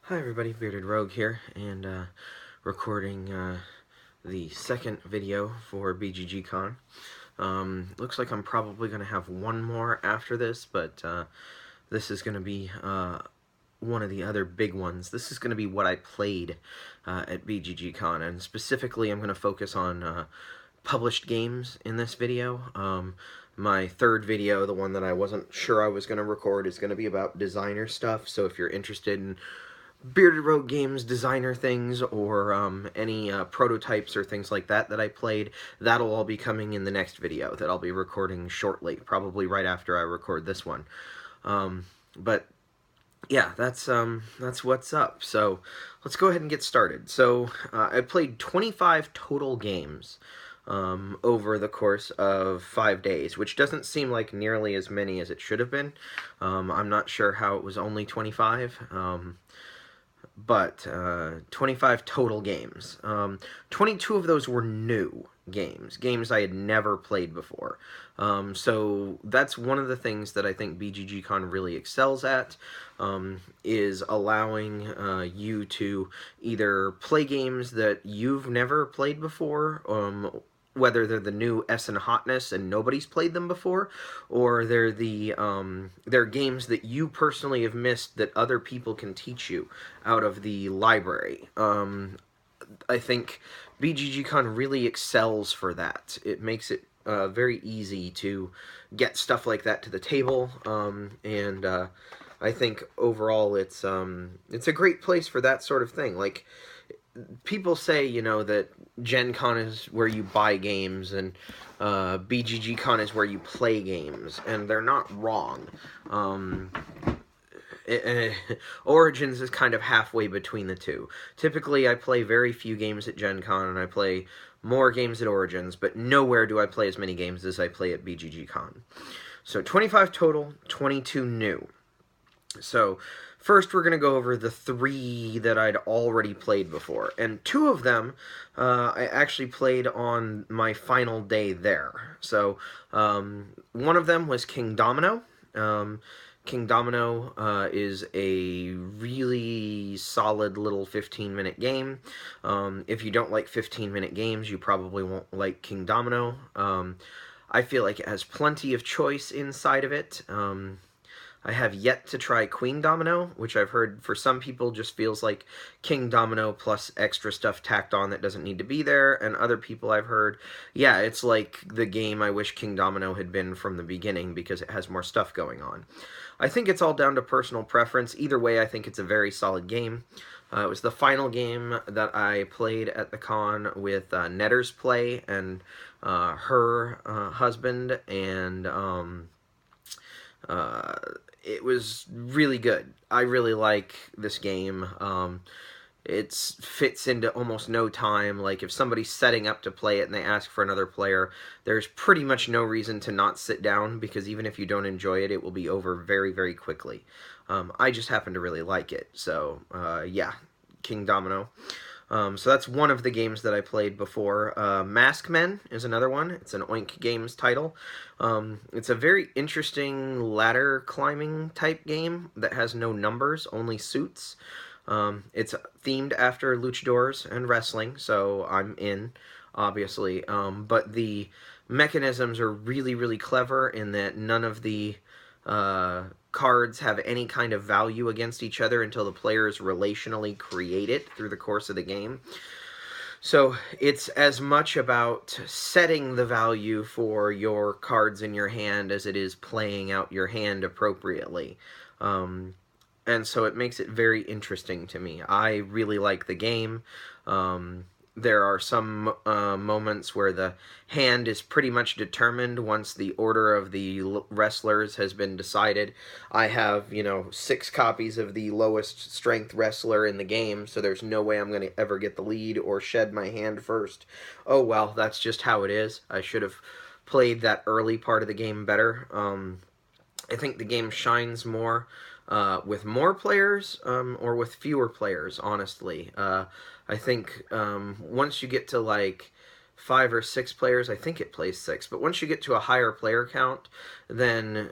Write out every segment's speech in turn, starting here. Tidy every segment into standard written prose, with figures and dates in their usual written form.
Hi everybody, Bearded Rogue here, and recording the second video for BGGCon. Looks like I'm probably going to have one more after this, but this is going to be one of the other big ones. This is going to be what I played at BGGCon, and specifically I'm going to focus on published games in this video. My third video, the one that I wasn't sure I was going to record, is going to be about designer stuff, so if you're interested in Bearded Rogue Games designer things or any prototypes or things like that that I played, that'll all be coming in the next video that I'll be recording shortly, probably right after I record this one. But yeah, that's what's up. So let's go ahead and get started. So I played 25 total games over the course of 5 days, which doesn't seem like nearly as many as it should have been. I'm not sure how it was only 25. But 25 total games. 22 of those were new games I had never played before. So that's one of the things that I think BGGCon really excels at, is allowing you to either play games that you've never played before, whether they're the new Essen hotness and nobody's played them before, or they're they're games that you personally have missed that other people can teach you out of the library. I think BGGCon really excels for that. It makes it very easy to get stuff like that to the table, and I think overall it's a great place for that sort of thing. Like, people say, you know, that Gen Con is where you buy games and BGGCon is where you play games, and they're not wrong. Origins is kind of halfway between the two. Typically, I play very few games at Gen Con, and I play more games at Origins, but nowhere do I play as many games as I play at BGGCon. So 25 total, 22 new. So first we're going to go over the 3 that I'd already played before, and 2 of them I actually played on my final day there. So one of them was King Domino. King Domino is a really solid little 15-minute game. If you don't like 15-minute games, you probably won't like King Domino. I feel like it has plenty of choice inside of it. I have yet to try Queen Domino, which I've heard for some people just feels like King Domino plus extra stuff tacked on that doesn't need to be there, and other people I've heard, yeah, it's like the game I wish King Domino had been from the beginning because it has more stuff going on. I think it's all down to personal preference. Either way, I think it's a very solid game. It was the final game that I played at the con with Netter's Play and her husband, and it was really good. I really like this game. It fits into almost no time. Like, if somebody's setting up to play it and they ask for another player, there's pretty much no reason to not sit down, because even if you don't enjoy it, it will be over very, very quickly. I just happen to really like it. So, yeah, King Domino. So that's one of the games that I played before. Mask Men is another one. It's an Oink Games title. It's a very interesting ladder climbing type game that has no numbers, only suits. It's themed after luchadors and wrestling, so I'm in, obviously. But the mechanisms are really, really clever in that none of the cards have any kind of value against each other until the players relationally create it through the course of the game. So it's as much about setting the value for your cards in your hand as it is playing out your hand appropriately. And so it makes it very interesting to me. I really like the game. There are some moments where the hand is pretty much determined once the order of the wrestlers has been decided. I have, 6 copies of the lowest strength wrestler in the game, so there's no way I'm going to ever get the lead or shed my hand first. Oh well, that's just how it is. I should have played that early part of the game better. I think the game shines more with more players or with fewer players, honestly. I think once you get to like 5 or 6 players, I think it plays 6, but once you get to a higher player count, then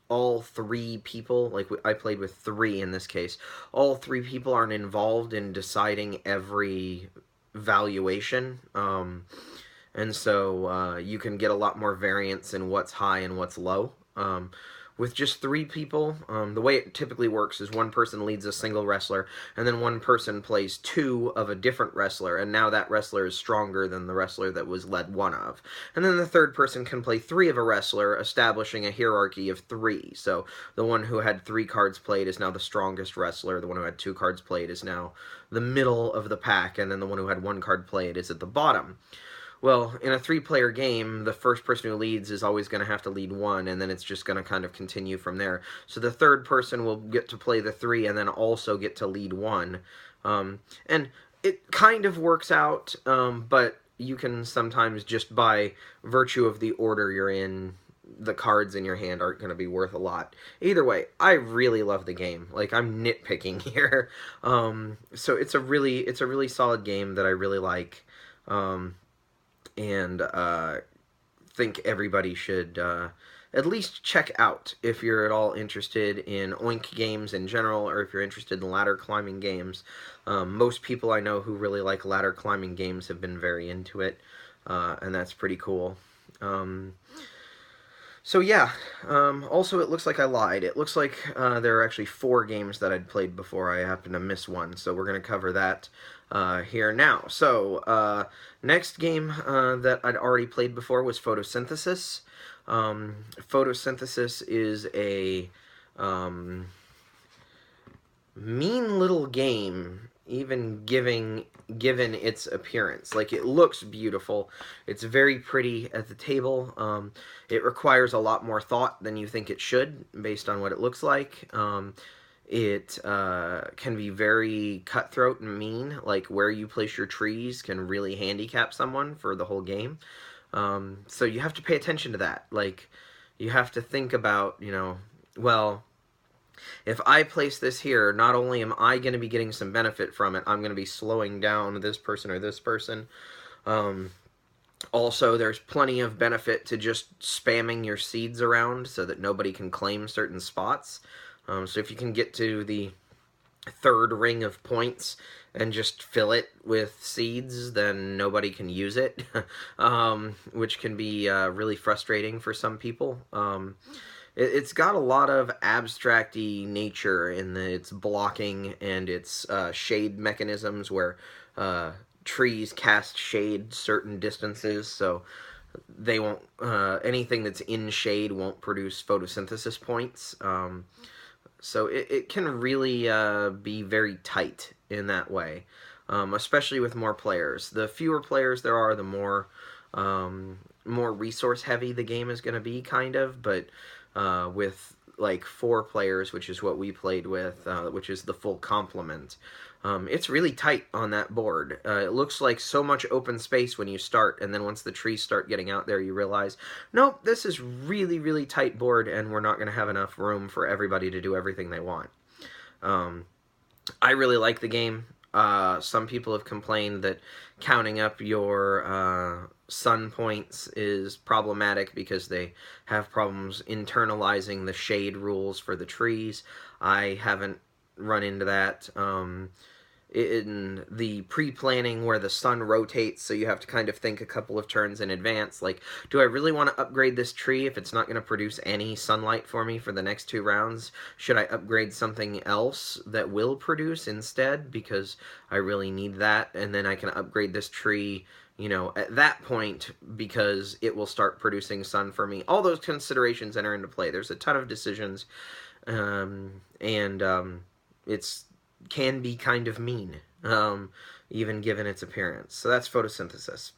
all three people, like I played with three in this case, all three people aren't involved in deciding every valuation. And so you can get a lot more variance in what's high and what's low. With just three people, the way it typically works is one person leads a single wrestler, and then one person plays two of a different wrestler, and now that wrestler is stronger than the wrestler that was led one of. And then the third person can play three of a wrestler, establishing a hierarchy of three. So the one who had 3 cards played is now the strongest wrestler, the one who had 2 cards played is now the middle of the pack, and then the one who had 1 card played is at the bottom. Well, in a 3-player game, the first person who leads is always going to have to lead 1, and then it's just going to kind of continue from there. So the third person will get to play the 3 and then also get to lead 1. And it kind of works out, but you can sometimes, just by virtue of the order you're in, the cards in your hand aren't going to be worth a lot. Either way, I really love the game. Like, I'm nitpicking here. So it's a really solid game that I really like. And think everybody should at least check out if you're at all interested in Oink games in general, or if you're interested in ladder climbing games. Most people I know who really like ladder climbing games have been very into it, and that's pretty cool. So yeah, also it looks like I lied. It looks like there are actually 4 games that I'd played before. I happened to miss one, so we're going to cover that here now. So, next game that I'd already played before was Photosynthesis. Photosynthesis is a mean little game, even given its appearance. Like, it looks beautiful. It's very pretty at the table. It requires a lot more thought than you think it should, based on what it looks like. It can be very cutthroat and mean. Like, where you place your trees can really handicap someone for the whole game. So you have to pay attention to that. Like, you have to think about, well, if I place this here, not only am I going to be getting some benefit from it, I'm going to be slowing down this person or this person. Also, there's plenty of benefit to just spamming your seeds around so that nobody can claim certain spots. So if you can get to the 3rd ring of points and just fill it with seeds, then nobody can use it, which can be really frustrating for some people. It's got a lot of abstract-y nature in its blocking and its shade mechanisms, where trees cast shade certain distances, so they won't anything that's in shade won't produce photosynthesis points. So it can really be very tight in that way, especially with more players. The fewer players there are, the more resource heavy the game is going to be, kind of. But with like 4 players, which is what we played with, which is the full complement, it's really tight on that board. It looks like so much open space when you start, and then once the trees start getting out there, you realize, nope, this is really, really tight board, and we're not going to have enough room for everybody to do everything they want. I really like the game. Some people have complained that counting up your sun points is problematic because they have problems internalizing the shade rules for the trees. I haven't run into that. In the pre-planning where the sun rotates, so you have to kind of think a couple of turns in advance, like, do I really want to upgrade this tree if it's not going to produce any sunlight for me for the next 2 rounds? Should I upgrade something else that will produce instead, because I really need that, and then I can upgrade this tree, at that point, because it will start producing sun for me. All those considerations enter into play. There's a ton of decisions, and it's can be kind of mean, even given its appearance. So that's Photosynthesis.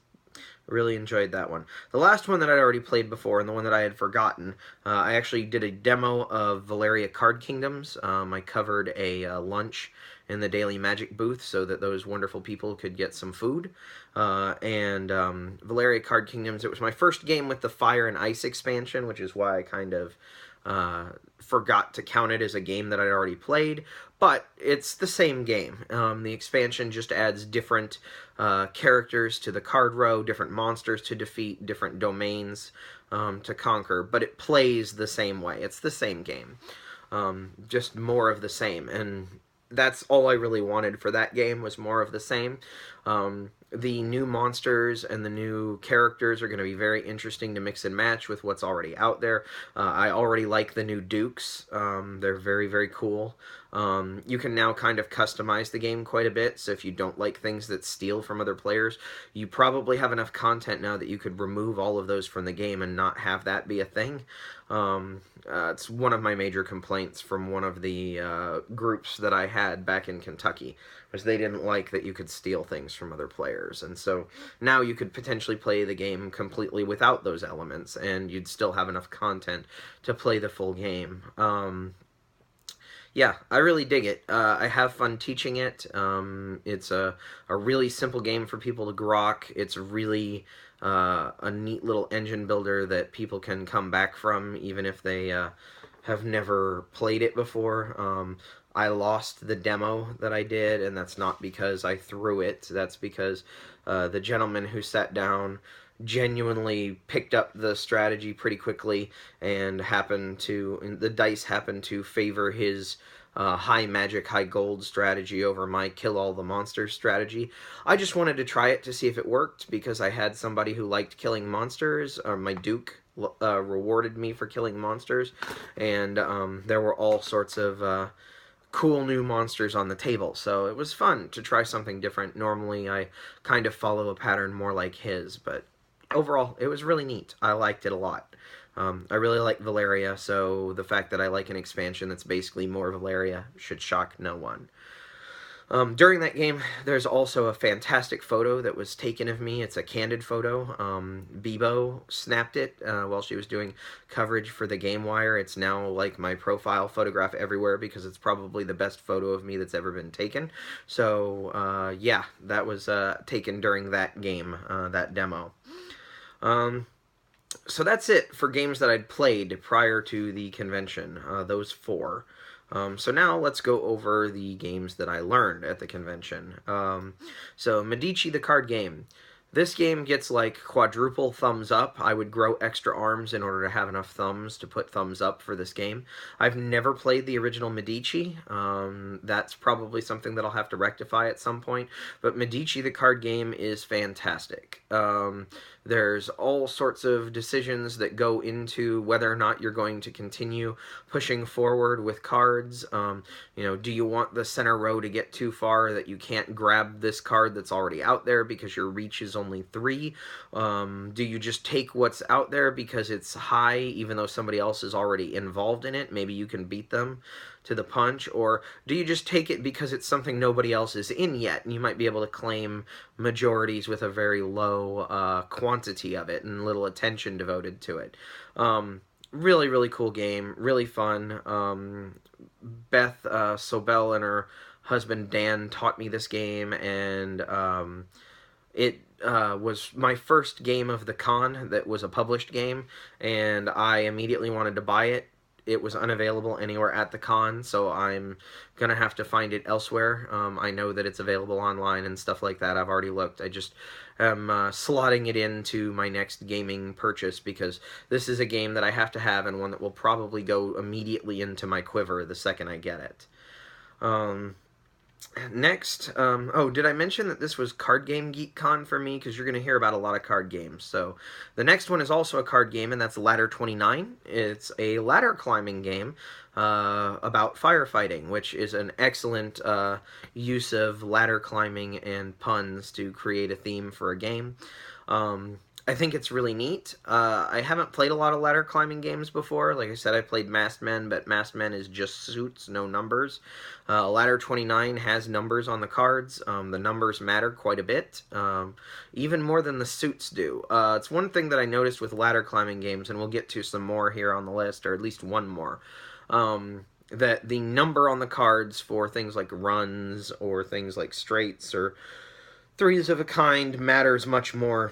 Really enjoyed that one. The last one that I'd already played before, and the one that I had forgotten, I actually did a demo of Valeria Card Kingdoms. I covered a lunch in the Daily Magic booth so that those wonderful people could get some food. Valeria Card Kingdoms, it was my first game with the Fire and Ice expansion, which is why I kind of forgot to count it as a game that I'd already played, but it's the same game. The expansion just adds different characters to the card row, different monsters to defeat, different domains to conquer, but it plays the same way. It's the same game, just more of the same, and that's all I really wanted for that game, was more of the same. The new monsters and the new characters are going to be very interesting to mix and match with what's already out there. I already like the new Dukes. They're very, very cool. You can now kind of customize the game quite a bit, so if you don't like things that steal from other players, you probably have enough content now that you could remove all of those from the game and not have that be a thing. It's one of my major complaints from one of the groups that I had back in Kentucky, was they didn't like that you could steal things from other players, and so now you could potentially play the game completely without those elements, and you'd still have enough content to play the full game. Yeah, I really dig it. I have fun teaching it. It's a really simple game for people to grok. It's really a neat little engine builder that people can come back from, even if they have never played it before. I lost the demo that I did, and that's not because I threw it. That's because the gentleman who sat down genuinely picked up the strategy pretty quickly, and the dice happened to favor his high magic, high gold strategy over my kill all the monsters strategy. I just wanted to try it to see if it worked, because I had somebody who liked killing monsters. My Duke rewarded me for killing monsters, and there were all sorts of cool new monsters on the table, so it was fun to try something different. Normally I kind of follow a pattern more like his, but overall it was really neat. I liked it a lot. I really like Valeria, so the fact that I like an expansion that's basically more Valeria should shock no one. During that game, there's also a fantastic photo that was taken of me. It's a candid photo. Bebo snapped it while she was doing coverage for the Game Wire. It's now like my profile photograph everywhere, because it's probably the best photo of me that's ever been taken. So, yeah, that was taken during that game, that demo. So that's it for games that I'd played prior to the convention, those 4. So now let's go over the games that I learned at the convention. So Medici, the card game. This game gets like quadruple thumbs up. I would grow extra arms in order to have enough thumbs to put thumbs up for this game. I've never played the original Medici. That's probably something that I'll have to rectify at some point. But Medici, the card game, is fantastic. There's all sorts of decisions that go into whether or not you're going to continue pushing forward with cards. Do you want the center row to get too far that you can't grab this card that's already out there because your reach is only 3? Do you just take what's out there because it's high, even though somebody else is already involved in it? Maybe you can beat them to the punch. Or do you just take it because it's something nobody else is in yet, and you might be able to claim majorities with a very low quantity of it and little attention devoted to it? Really, really cool game. Really fun. Beth Sobel and her husband Dan taught me this game, and it was my first game of the con that was a published game, and I immediately wanted to buy it. It was unavailable anywhere at the con, so I'm going to have to find it elsewhere. I know that it's available online and stuff like that. I've already looked. I just am slotting it into my next gaming purchase, because this is a game that I have to have, and one that will probably go immediately into my quiver the second I get it. Next, oh, did I mention that this was Card Game Geek Con for me? Because you're going to hear about a lot of card games. So, the next one is also a card game, and that's Ladder 29. It's a ladder climbing game about firefighting, which is an excellent use of ladder climbing and puns to create a theme for a game. I think it's really neat. I haven't played a lot of ladder climbing games before. Like I said, I played Masked Men, but Masked Men is just suits, no numbers. Ladder 29 has numbers on the cards. The numbers matter quite a bit, even more than the suits do. It's one thing that I noticed with ladder climbing games, and we'll get to some more here on the list, or at least one more, that the number on the cards for things like runs or things like straights or threes of a kind matters much more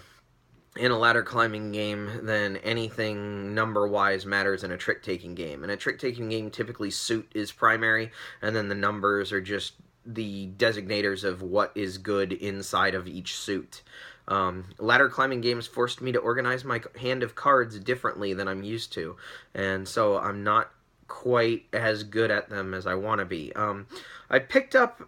in a ladder climbing game than anything number-wise matters in a trick-taking game. In a trick-taking game, typically suit is primary, and then the numbers are just the designators of what is good inside of each suit. Ladder climbing games forced me to organize my hand of cards differently than I'm used to, and so I'm not quite as good at them as I want to be. I picked up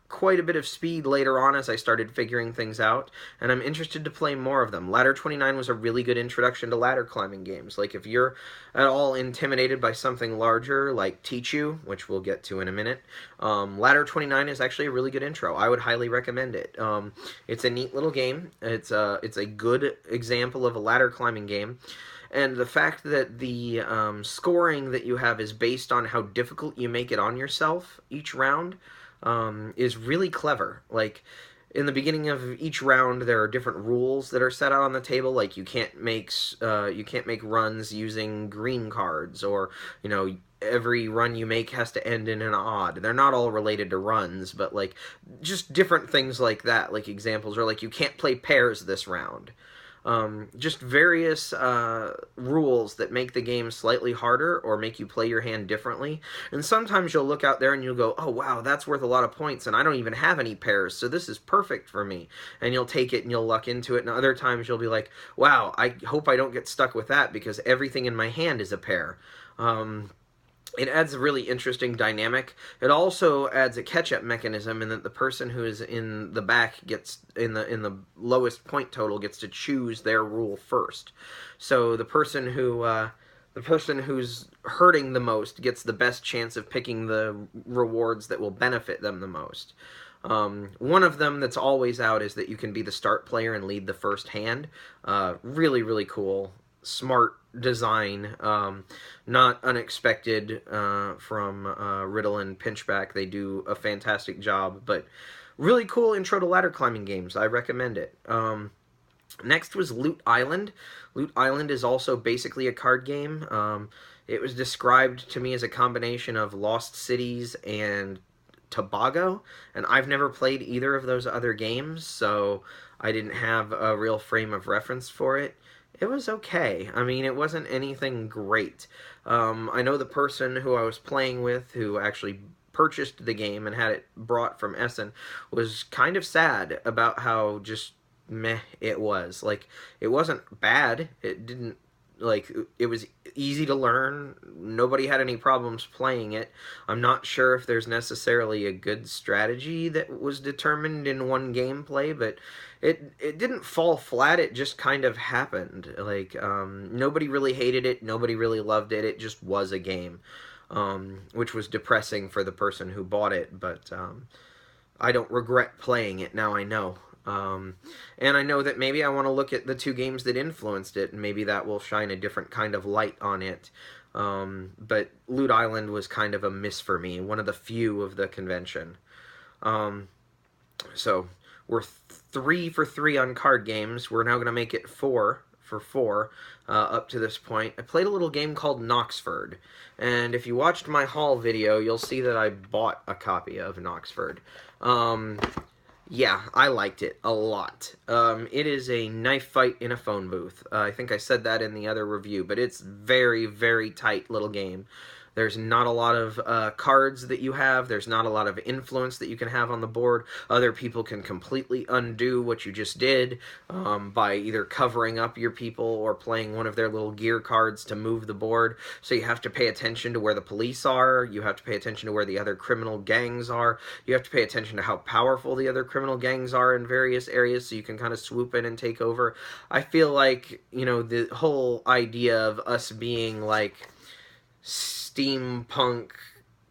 quite a bit of speed later on as I started figuring things out, and I'm interested to play more of them. Ladder 29 was a really good introduction to ladder climbing games. Like, if you're at all intimidated by something larger, like Tichu, which we'll get to in a minute, Ladder 29 is actually a really good intro. I would highly recommend it. It's a neat little game. It's a good example of a ladder climbing game. And the fact that the scoring that you have is based on how difficult you make it on yourself each round is really clever. Like, in the beginning of each round, there are different rules that are set out on the table. Like, you can't make runs using green cards, or every run you make has to end in an odd. They're not all related to runs, but like just different things like that. Like, examples are like, you can't play pairs this round. Just various rules that make the game slightly harder or make you play your hand differently. And sometimes you'll look out there and you'll go, oh wow, that's worth a lot of points, and I don't even have any pairs, so this is perfect for me. And you'll take it and you'll luck into it. And other times you'll be like, wow, I hope I don't get stuck with that because everything in my hand is a pair. It adds a really interesting dynamic. It also adds a catch-up mechanism in that the person who is in the back gets, in the lowest point total, gets to choose their rule first. So the person who's hurting the most gets the best chance of picking the rewards that will benefit them the most. One of them that's always out is that you can be the start player and lead the first hand. Really, really cool. Smart design, not unexpected from Riddle and Pinchback. They do a fantastic job, but really cool intro to ladder climbing games. I recommend it. Next was Loot Island. Loot Island is also basically a card game. It was described to me as a combination of Lost Cities and Tobago, and I've never played either of those other games, so I didn't have a real frame of reference for it. It was okay. I mean, it wasn't anything great. I know the person who I was playing with, who actually purchased the game and had it brought from Essen, was kind of sad about how just meh it was. Like, it wasn't bad. It didn't, like, it was easy to learn. Nobody had any problems playing it. I'm not sure if there's necessarily a good strategy that was determined in one gameplay, but it didn't fall flat. It just kind of happened. Like, nobody really hated it. Nobody really loved it. It just was a game, which was depressing for the person who bought it, but I don't regret playing it. Now I know. And I know that maybe I want to look at the two games that influenced it, and maybe that will shine a different kind of light on it. But Loot Island was kind of a miss for me, one of the few of the convention. So we're 3 for 3 on card games. We're now going to make it 4 for 4 up to this point. I played a little game called Nox Bird, and if you watched my haul video, you'll see that I bought a copy of Nox Bird. Yeah, I liked it a lot. It is a knife fight in a phone booth. I think I said that in the other review, but it's very, very tight little game. There's not a lot of cards that you have. There's not a lot of influence that you can have on the board. Other people can completely undo what you just did by either covering up your people or playing one of their little gear cards to move the board. So you have to pay attention to where the police are. You have to pay attention to where the other criminal gangs are. You have to pay attention to how powerful the other criminal gangs are in various areas so you can kind of swoop in and take over. I feel like, the whole idea of us being like steampunk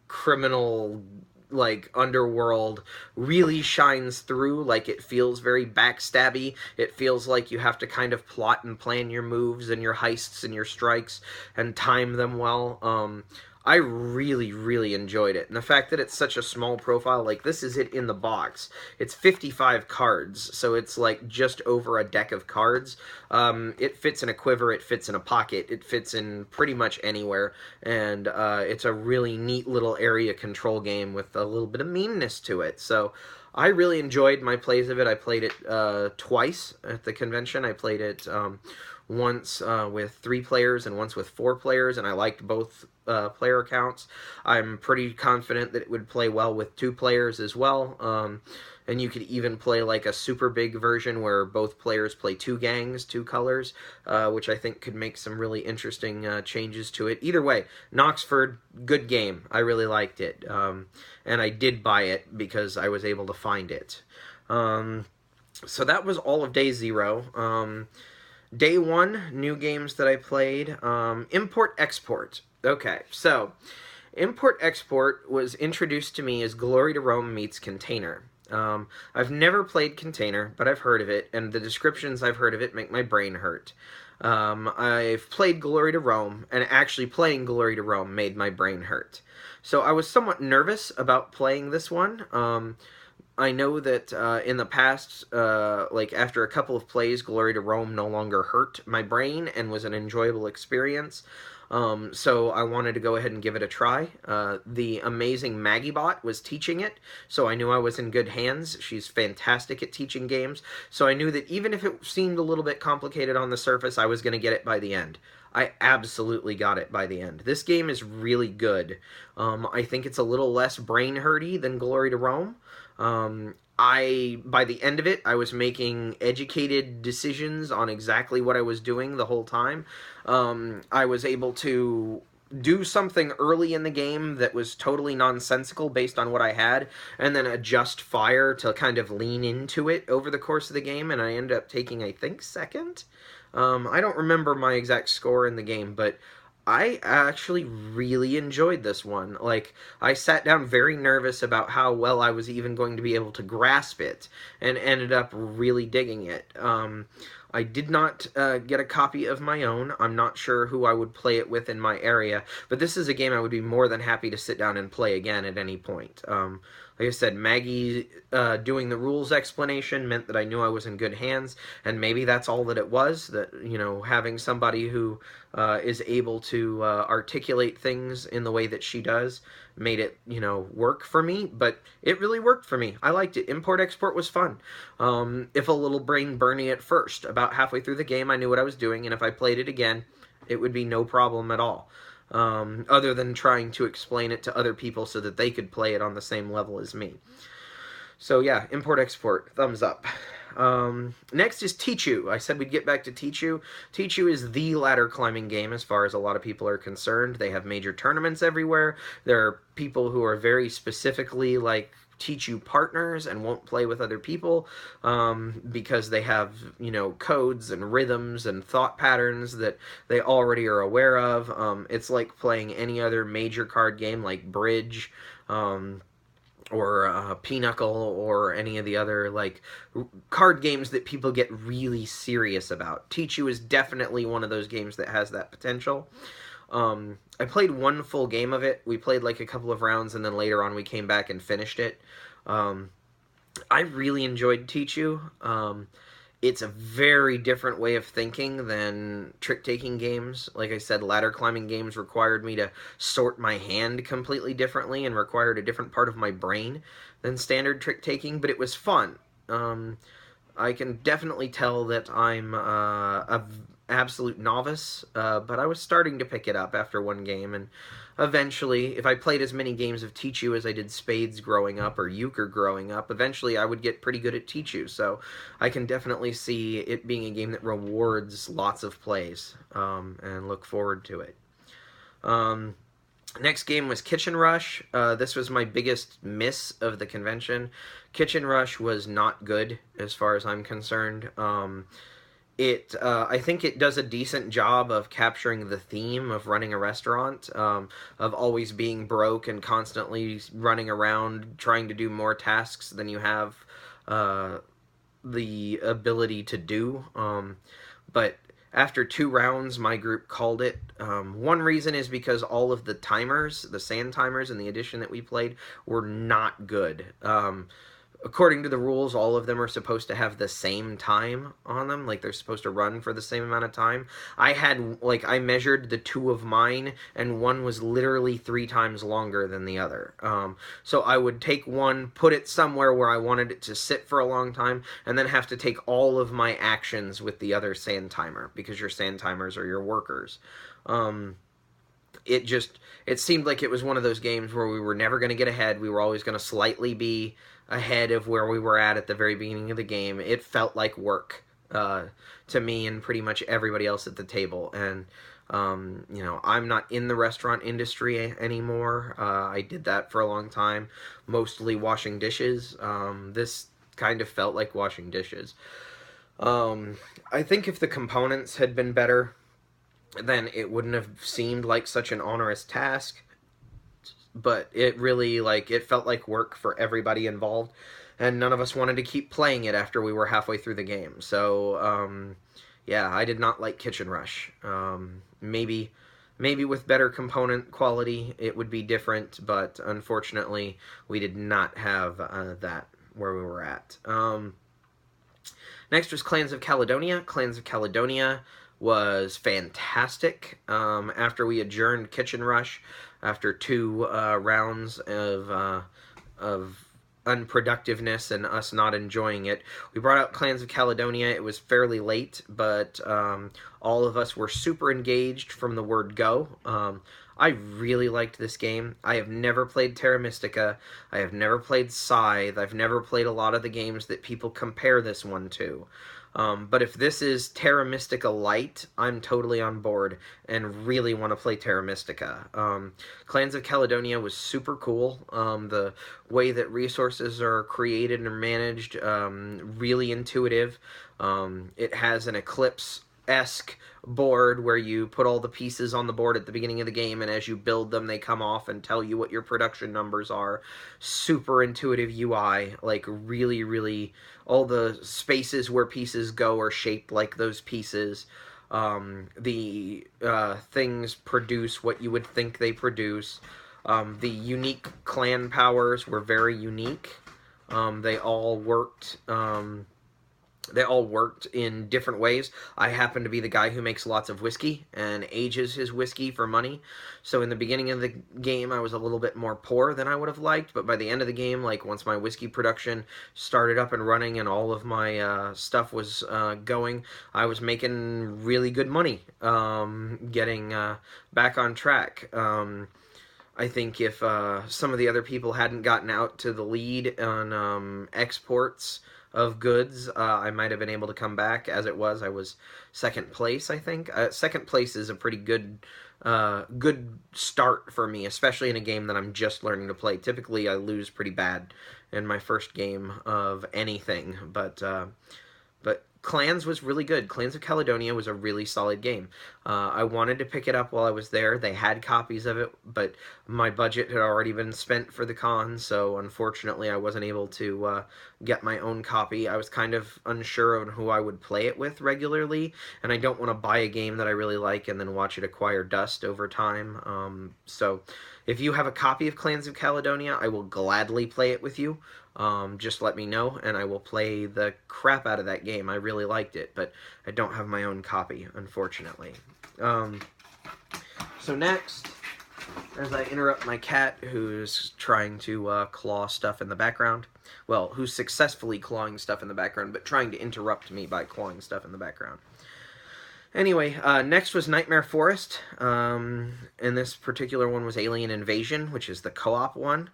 criminal, like, underworld really shines through. Like, it feels very backstabby. It feels like you have to kind of plot and plan your moves and your heists and your strikes and time them well. I really, really enjoyed it. And the fact that it's such a small profile, like, this is it in the box. It's 55 cards, so it's like just over a deck of cards. It fits in a quiver, it fits in a pocket, it fits in pretty much anywhere, and it's a really neat little area control game with a little bit of meanness to it. So I really enjoyed my plays of it. I played it twice at the convention. I played it once with 3 players and once with 4 players, and I liked both player accounts. I'm pretty confident that it would play well with 2 players as well. and you could even play like a super big version where both players play two gangs, two colors, which I think could make some really interesting changes to it. Either way, Nox Bird, good game. I really liked it, and I did buy it because I was able to find it. So that was all of day 0. Day 1, new games that I played. ImportExport. Okay, so ImportExport was introduced to me as Glory to Rome meets Container. I've never played Container, but I've heard of it, and the descriptions I've heard of it make my brain hurt. I've played Glory to Rome, and actually playing Glory to Rome made my brain hurt. So I was somewhat nervous about playing this one. I know that in the past, like after a couple of plays, Glory to Rome no longer hurt my brain and was an enjoyable experience. So I wanted to go ahead and give it a try. The amazing MaggieBot was teaching it, so I knew I was in good hands. She's fantastic at teaching games, so I knew that even if it seemed a little bit complicated on the surface, I was going to get it by the end. I absolutely got it by the end. This game is really good. I think it's a little less brain-hurty than Glory to Rome. By the end of it, I was making educated decisions on exactly what I was doing the whole time. I was able to do something early in the game that was totally nonsensical based on what I had, and then adjust fire to kind of lean into it over the course of the game, and I ended up taking, I think, second? I don't remember my exact score in the game, but I actually really enjoyed this one. Like, I sat down very nervous about how well I was even going to be able to grasp it, and ended up really digging it. I did not get a copy of my own. I'm not sure who I would play it with in my area, but this is a game I would be more than happy to sit down and play again at any point. Like I said, Maggie doing the rules explanation meant that I knew I was in good hands, and maybe that's all that it was, that, you know, having somebody who is able to articulate things in the way that she does made it, you know, work for me, but it really worked for me. I liked it. ImportExport was fun. If a little brain burning at first. About halfway through the game, I knew what I was doing, and if I played it again, it would be no problem at all. Other than trying to explain it to other people so that they could play it on the same level as me. So yeah, ImportExport, thumbs up. Next is Tichu. I said we'd get back to Tichu. Tichu is the ladder climbing game as far as a lot of people are concerned. They have major tournaments everywhere. There are people who are very specifically like Tichu partners and won't play with other people because they have, you know, codes and rhythms and thought patterns that they already are aware of. It's like playing any other major card game like Bridge, or Pinochle, or any of the other like card games that people get really serious about. Tichu is definitely one of those games that has that potential. I played one full game of it. We played like a couple of rounds, and then later on we came back and finished it. I really enjoyed Tichu. It's a very different way of thinking than trick-taking games. Like I said, ladder climbing games required me to sort my hand completely differently and required a different part of my brain than standard trick-taking, but it was fun. I can definitely tell that I'm a absolute novice, but I was starting to pick it up after one game, and eventually, if I played as many games of Tichu as I did Spades growing up or Euchre growing up, eventually I would get pretty good at Tichu, so I can definitely see it being a game that rewards lots of plays, and look forward to it. Next game was Kitchen Rush. This was my biggest miss of the convention. Kitchen Rush was not good as far as I'm concerned. I think it does a decent job of capturing the theme of running a restaurant, of always being broke and constantly running around trying to do more tasks than you have the ability to do. But after 2 rounds, my group called it. One reason is because all of the timers, the sand timers in the edition that we played, were not good. According to the rules, all of them are supposed to have the same time on them. Like, they're supposed to run for the same amount of time. I measured the 2 of mine, and one was literally 3 times longer than the other. So I would take one, put it somewhere where I wanted it to sit for a long time, and then have to take all of my actions with the other sand timer, because your sand timers are your workers. it seemed like it was one of those games where we were never going to get ahead. We were always going to slightly be ahead of where we were at the very beginning of the game. It felt like work to me and pretty much everybody else at the table. And I'm not in the restaurant industry anymore. I did that for a long time, mostly washing dishes. This kind of felt like washing dishes. I think if the components had been better, then it wouldn't have seemed like such an onerous task. But it really, it felt like work for everybody involved, and none of us wanted to keep playing it after we were halfway through the game. So, yeah, I did not like Kitchen Rush. Maybe with better component quality it would be different, but unfortunately we did not have that where we were at. Next was Clans of Caledonia. Clans of Caledonia was fantastic. After we adjourned Kitchen Rush, after 2 rounds of unproductiveness and us not enjoying it, we brought out Clans of Caledonia. It was fairly late, but all of us were super engaged from the word go. I really liked this game. I have never played Terra Mystica. I have never played Scythe. I've never played a lot of the games that people compare this one to. But if this is Terra Mystica Light, I'm totally on board and really want to play Terra Mystica. Clans of Caledonia was super cool. The way that resources are created and managed, really intuitive. It has an Eclipse-esque board where you put all the pieces on the board at the beginning of the game, and as you build them they come off and tell you what your production numbers are. Super intuitive UI, really all the spaces where pieces go are shaped like those pieces. The things produce what you would think they produce. The unique clan powers were very unique. They all worked in different ways. I happen to be the guy who makes lots of whiskey and ages his whiskey for money. So in the beginning of the game, I was a little bit more poor than I would have liked. But by the end of the game, once my whiskey production started up and running and all of my stuff was going, I was making really good money, getting back on track. I think if some of the other people hadn't gotten out to the lead on exports of goods, I might have been able to come back. As it was, I was second place, I think. Second place is a pretty good start for me, especially in a game that I'm just learning to play. Typically, I lose pretty bad in my first game of anything, but Clans was really good. Clans of Caledonia was a really solid game. I wanted to pick it up while I was there. They had copies of it, but my budget had already been spent for the con, so unfortunately I wasn't able to get my own copy. I was kind of unsure on who I would play it with regularly, and I don't want to buy a game that I really like and then watch it acquire dust over time. So if you have a copy of Clans of Caledonia, I will gladly play it with you. Just let me know, and I will play the crap out of that game. I really liked it, but I don't have my own copy, unfortunately. So next, as I interrupt my cat, who's trying to claw stuff in the background, well, who's successfully clawing stuff in the background, but trying to interrupt me by clawing stuff in the background. Anyway, next was Nightmare Forest, and this particular one was Alien Invasion, which is the co-op one.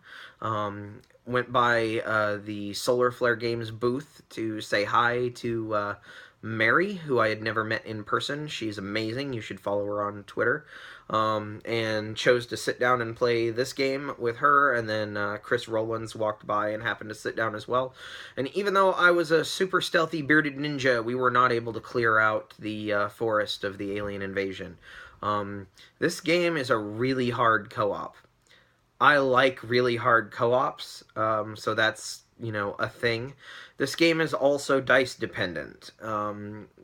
Went by the Solar Flare Games booth to say hi to Mary, who I had never met in person. She's amazing. You should follow her on Twitter. And chose to sit down and play this game with her, and then Chris Rowlands walked by and happened to sit down as well. And even though I was a super stealthy bearded ninja, we were not able to clear out the forest of the Alien Invasion. This game is a really hard co-op. I like really hard co-ops, so that's, a thing. This game is also dice dependent.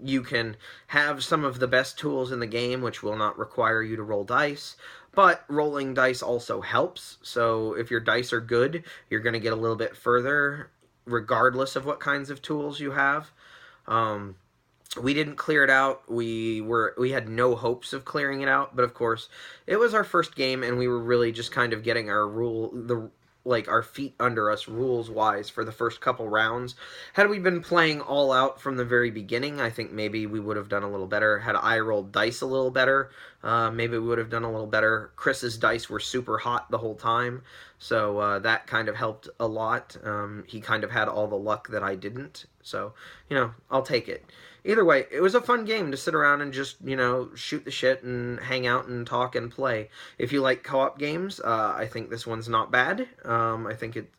You can have some of the best tools in the game, which will not require you to roll dice, but rolling dice also helps. So if your dice are good, you're going to get a little bit further, regardless of what kinds of tools you have. We didn't clear it out. We had no hopes of clearing it out, but of course, it was our first game, and we were really just kind of getting our like our feet under us rules wise for the first couple rounds. Had we been playing all out from the very beginning, I think maybe we would have done a little better. Had I rolled dice a little better, maybe we would have done a little better. Chris's dice were super hot the whole time, so that kind of helped a lot. He kind of had all the luck that I didn't, so I'll take it. Either way, it was a fun game to sit around and just, shoot the shit and hang out and talk and play. If you like co-op games, I think this one's not bad. I think it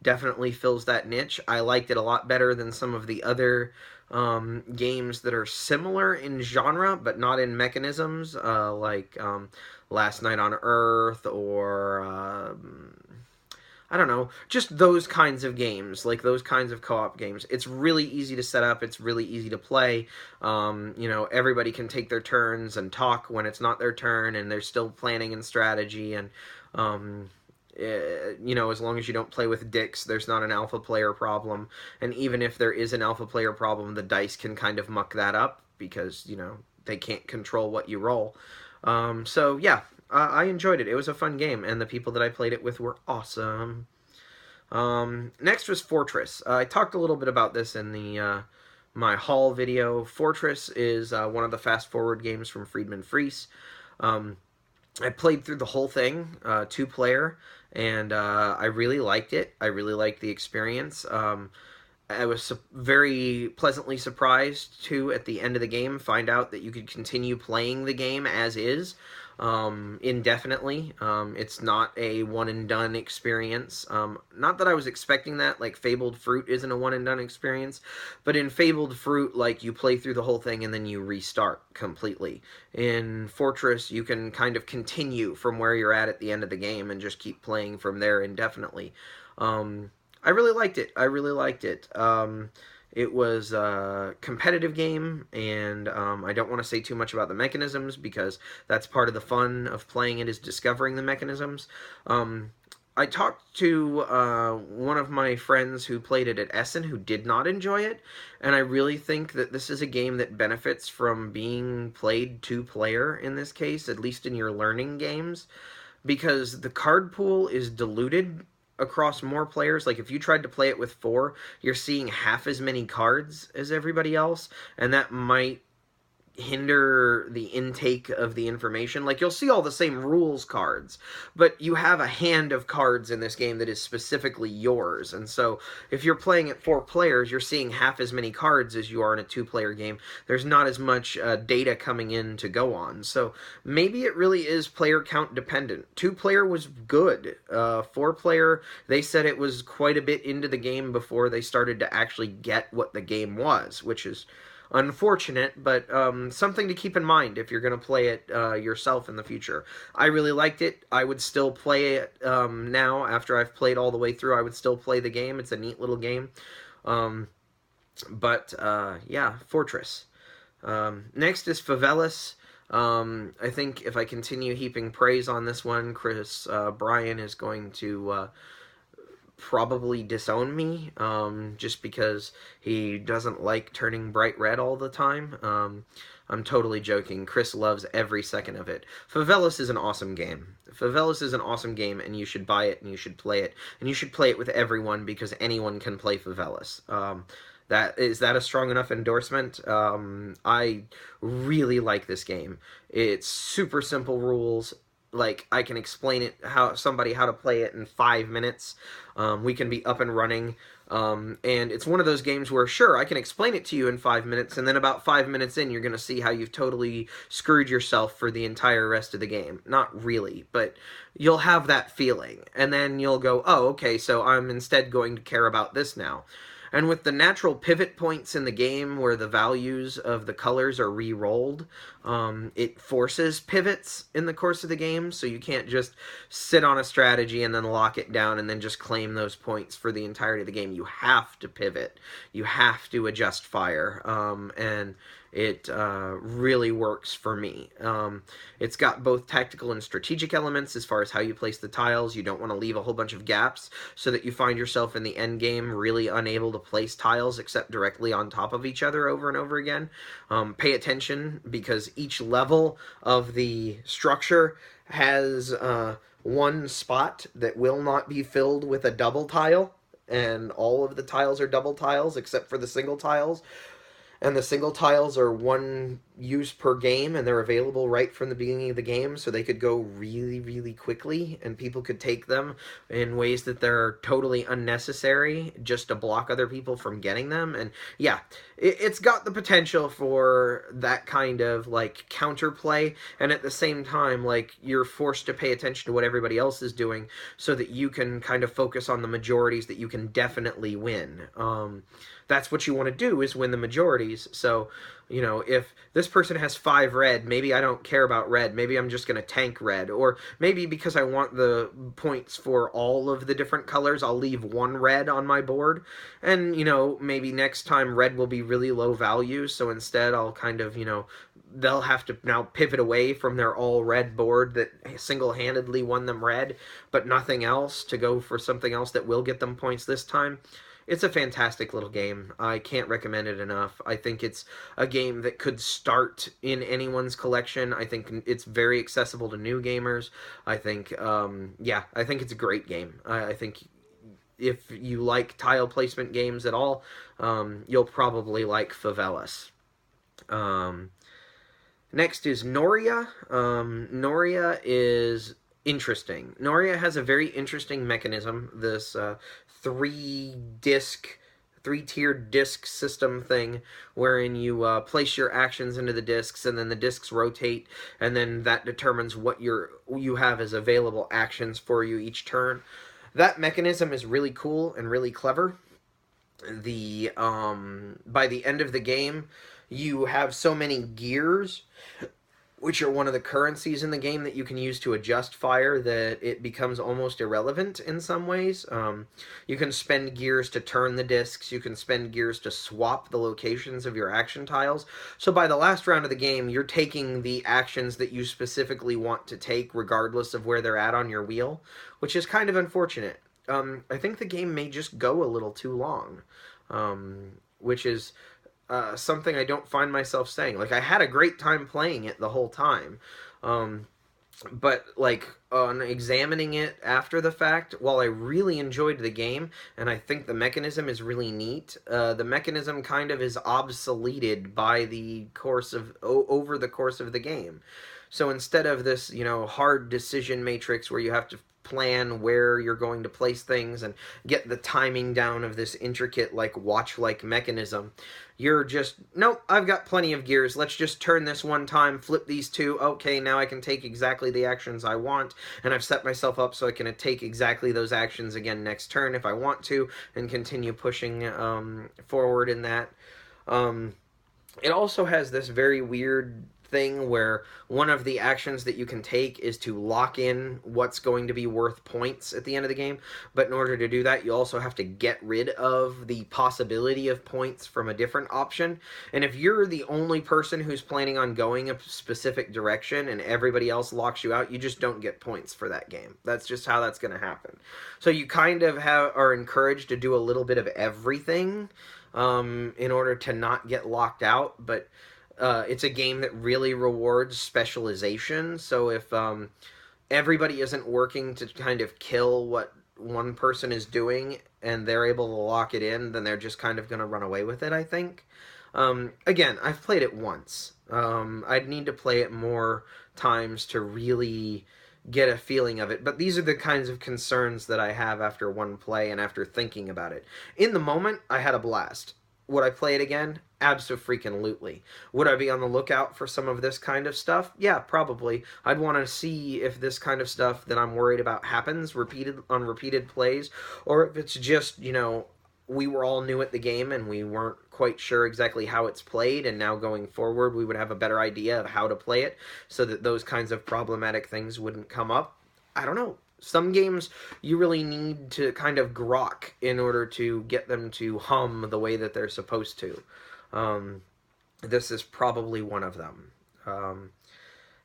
definitely fills that niche. I liked it a lot better than some of the other games that are similar in genre, but not in mechanisms, like Last Night on Earth or... I don't know, just those kinds of games, like those kinds of co-op games. It's really easy to set up. It's really easy to play. Everybody can take their turns and talk when it's not their turn, and they're still planning and strategy. And, as long as you don't play with dicks, there's not an alpha player problem. And even if there is an alpha player problem, the dice can kind of muck that up because, they can't control what you roll. So, yeah. I enjoyed it. It was a fun game, and the people that I played it with were awesome. Next was Fortress. I talked a little bit about this in the my haul video. Fortress is one of the fast-forward games from Friedman Freese. I played through the whole thing, 2-player, and I really liked it. I really liked the experience. I was very pleasantly surprised, too, at the end of the game, find out that you could continue playing the game as is. Indefinitely. It's not a one-and-done experience. Not that I was expecting that, like Fabled Fruit isn't a one-and-done experience, but in Fabled Fruit, like, you play through the whole thing and then you restart completely. In Fortress, you can kind of continue from where you're at the end of the game and just keep playing from there indefinitely. I really liked it. I really liked it. It was a competitive game, and I don't want to say too much about the mechanisms because that's part of the fun of playing it is discovering the mechanisms. I talked to one of my friends who played it at Essen who did not enjoy it, and I really think that this is a game that benefits from being played 2-player in this case, at least in your learning games, because the card pool is diluted across more players. Like if you tried to play it with 4, you're seeing half as many cards as everybody else, and that might hinder the intake of the information. Like you'll see all the same rules cards, but you have a hand of cards in this game that is specifically yours, and so if you're playing at 4 players, you're seeing half as many cards as you are in a 2-player game. There's not as much data coming in to go on, so maybe it really is player count dependent. 2-player was good. 4-player, they said it was quite a bit into the game before they started to actually get what the game was, which is unfortunate, but something to keep in mind if you're going to play it yourself in the future. I really liked it. I would still play it now after I've played all the way through. I would still play the game. It's a neat little game. Yeah, Fortress. Next is Favelas. I think if I continue heaping praise on this one, Chris Bryan is going to probably disown me, just because he doesn't like turning bright red all the time. I'm totally joking. Chris loves every second of it. Favelas is an awesome game. Favelas is an awesome game, and you should buy it, and you should play it. And you should play it with everyone, because anyone can play Favelas. Is that a strong enough endorsement? I really like this game. It's super simple rules. Like, I can explain it how to play it in 5 minutes. We can be up and running. And it's one of those games where, sure, I can explain it to you in 5 minutes, and then about 5 minutes in, you're going to see how you've totally screwed yourself for the entire rest of the game. Not really, but you'll have that feeling. And then you'll go, oh, okay, so I'm instead going to care about this now. And with the natural pivot points in the game where the values of the colors are re-rolled, it forces pivots in the course of the game, so you can't just sit on a strategy and then lock it down and then just claim those points for the entirety of the game. You have to pivot. You have to adjust fire, and it really works for me. It's got both tactical and strategic elements as far as how you place the tiles. You don't want to leave a whole bunch of gaps so that you find yourself in the end game really unable to place tiles except directly on top of each other over and over again. Pay attention, because each level of the structure has one spot that will not be filled with a double tile, and all of the tiles are double tiles except for the single tiles, and the single tiles are one use per game, and they're available right from the beginning of the game, so they could go really, really quickly, and people could take them in ways that they're totally unnecessary just to block other people from getting them. And yeah, it's got the potential for that kind of like counterplay, and at the same time, like, you're forced to pay attention to what everybody else is doing so that you can kind of focus on the majorities that you can definitely win. That's what you want to do, is win the majorities. So, you know, if this person has 5 red, maybe I don't care about red. Maybe I'm just going to tank red. Or maybe because I want the points for all of the different colors, I'll leave 1 red on my board. And, you know, maybe next time red will be really low value. So instead I'll kind of, you know, they'll have to now pivot away from their all red board that single-handedly won them red, but nothing else, to go for something else that will get them points this time. It's a fantastic little game. I can't recommend it enough. I think it's a game that could start in anyone's collection. I think it's very accessible to new gamers. I think, yeah, I think it's a great game. I think if you like tile placement games at all, you'll probably like Favelas. Next is Nuria. Nuria is interesting. Nuria has a very interesting mechanism. This 3-tiered disc system thing, wherein you place your actions into the discs, and then the discs rotate, and then that determines what you have as available actions for you each turn. That mechanism is really cool and really clever. By the end of the game, you have so many gears, which are one of the currencies in the game that you can use to adjust fire, that it becomes almost irrelevant in some ways. You can spend gears to turn the discs, you can spend gears to swap the locations of your action tiles. So by the last round of the game, you're taking the actions that you specifically want to take, regardless of where they're at on your wheel, which is kind of unfortunate. I think the game may just go a little too long, which is something I don't find myself saying. Like, I had a great time playing it the whole time, but like on examining it after the fact, while I really enjoyed the game and I think the mechanism is really neat, the mechanism kind of is obsoleted by the course of over the course of the game. So instead of this, you know, hard decision matrix where you have to plan where you're going to place things and get the timing down of this intricate, like, watch-like mechanism, you're just, nope, I've got plenty of gears, let's just turn this one time, flip these 2, okay, now I can take exactly the actions I want, and I've set myself up so I can take exactly those actions again next turn if I want to, and continue pushing forward in that. It also has this very weird thing where one of the actions that you can take is to lock in what's going to be worth points at the end of the game, but in order to do that, you also have to get rid of the possibility of points from a different option. And if you're the only person who's planning on going a specific direction and everybody else locks you out, you just don't get points for that game. That's just how that's going to happen. So you kind of are encouraged to do a little bit of everything in order to not get locked out, but it's a game that really rewards specialization. So if everybody isn't working to kind of kill what one person is doing and they're able to lock it in, then they're just kind of going to run away with it, I think. Again, I've played it once. I'd need to play it more times to really get a feeling of it. But these are the kinds of concerns that I have after one play and after thinking about it. In the moment, I had a blast. Would I play it again? Abso-freaking-lutely. Would I be on the lookout for some of this kind of stuff? Yeah, probably. I'd want to see if this kind of stuff that I'm worried about happens on repeated plays, or if it's just, you know, we were all new at the game and we weren't quite sure exactly how it's played, and now going forward we would have a better idea of how to play it so that those kinds of problematic things wouldn't come up. I don't know. Some games you really need to kind of grok in order to get them to hum the way that they're supposed to. This is probably one of them.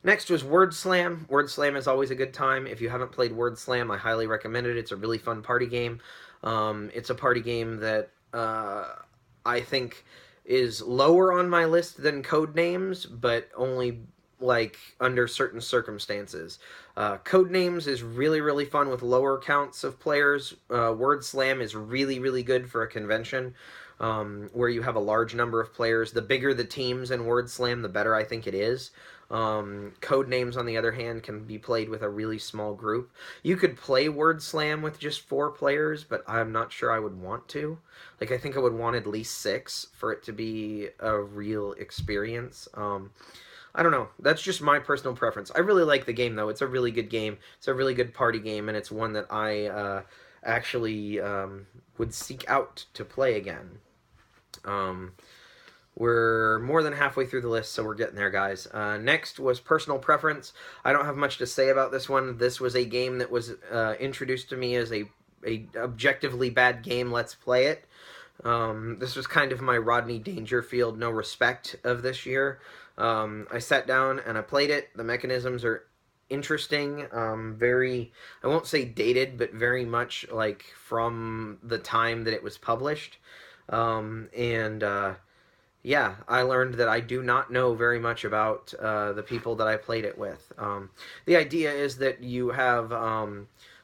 Next was Word Slam. Word Slam is always a good time. If you haven't played Word Slam, I highly recommend it. It's a really fun party game. It's a party game that I think is lower on my list than Codenames, but only like under certain circumstances. Codenames is really, really fun with lower counts of players. Word Slam is really, really good for a convention where you have a large number of players. The bigger the teams in Word Slam, the better I think it is. Codenames, on the other hand, can be played with a really small group. You could play Word Slam with just 4 players, but I'm not sure I would want to. Like, I think I would want at least 6 for it to be a real experience. I don't know. That's just my personal preference. I really like the game, though. It's a really good game. It's a really good party game, and it's one that I actually would seek out to play again. We're more than halfway through the list, so we're getting there, guys. Next was Personal Preference. I don't have much to say about this one. This was a game that was introduced to me as a objectively bad game. Let's play it. This was kind of my Rodney Dangerfield no respect of this year. I sat down and I played it. The mechanisms are interesting, very, I won't say dated, but very much like from the time that it was published. Yeah, I learned that I do not know very much about the people that I played it with. The idea is that you have